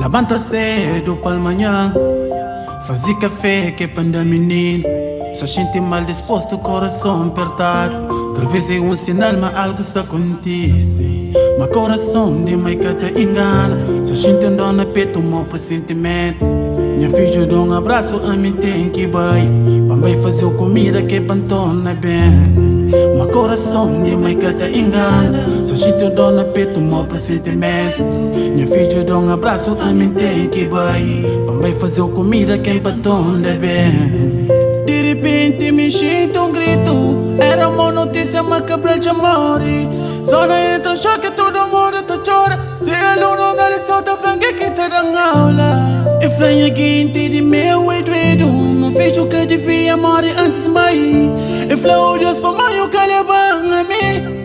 Levanta cedo para manhã, fazer café que é para andar menino. Se sente mal disposto, o coração apertado. Talvez é um sinal, mas algo está acontece. Mas coração de mãe que te engana. Se sente um dor na peito, um pressentimento. Minha filha dá um abraço, a mim tem que vai. Vai fazer comida que é pantona bem. Mas coração de mãe que te engana. Se sente um dor na peito, um pressentimento. Minha filha dá um abraço, a mim tem que vai. Vai fazer comida que é pantona bem. De repente me sinto um grito. Era uma notícia macabra de amor. Só não entra choque, todo mundo te chora. Se aluno da lição da franca que te dá aula. E flanha quente de meu doido. Não fiz o que devia morrer antes mãe. E flau Deus pra mãe o que levava a mim.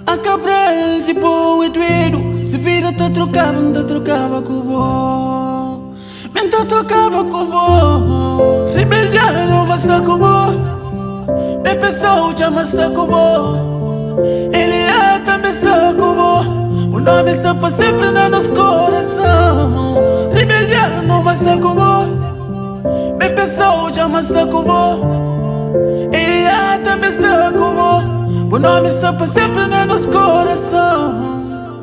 A cabral de boa e doido. Se vira te trocava com o bom. Mente trocava com o bom. Rebeldia não basta com o bom. Me pensou já basta com o bom. Ele é também está com o bom. O nome está para sempre no nosso coração. Rebeldia não basta com o bom. Me pensou já basta com o bom. Ele é também está com o bom. O nome está para sempre no nosso coração.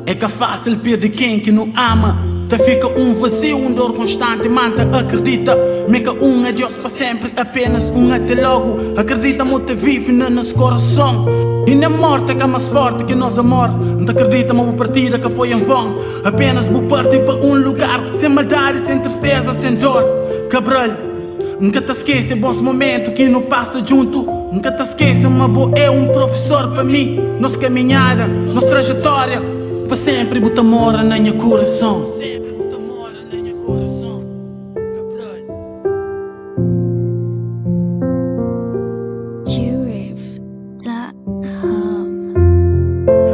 É que é fácil perder quem que não ama. Te fica um vazio, um dor constante, manta, acredita. Meca um é Deus para sempre, apenas um até logo. Acredita, muito vive no nosso coração. E na morte é que é mais forte que nosso amor. Não acredita, mas partida que foi em vão. Apenas vou partir para um lugar, sem maldade, sem tristeza, sem dor. Cabral, nunca te esqueça bons momentos que não passa junto. Nunca te esqueça, mas boa é um professor para mim. Nossa caminhada, nossa trajetória, para sempre bota mora na minha coração.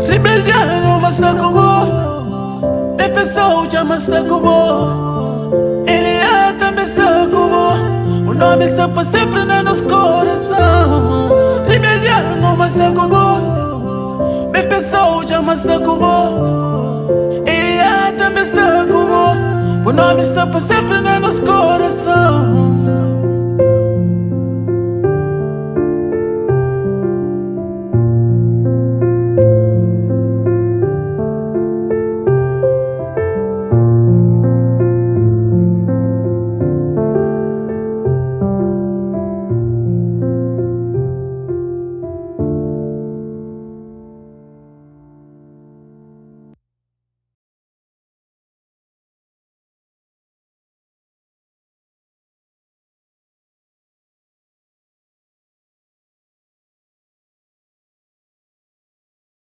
Rebeldia não basta com o me pensou já basta com o ele é também está com o nome está para sempre no nosso coração. Rebeldia não basta com o me pensou já basta com o ele é também está com o nome está para sempre no nosso coração.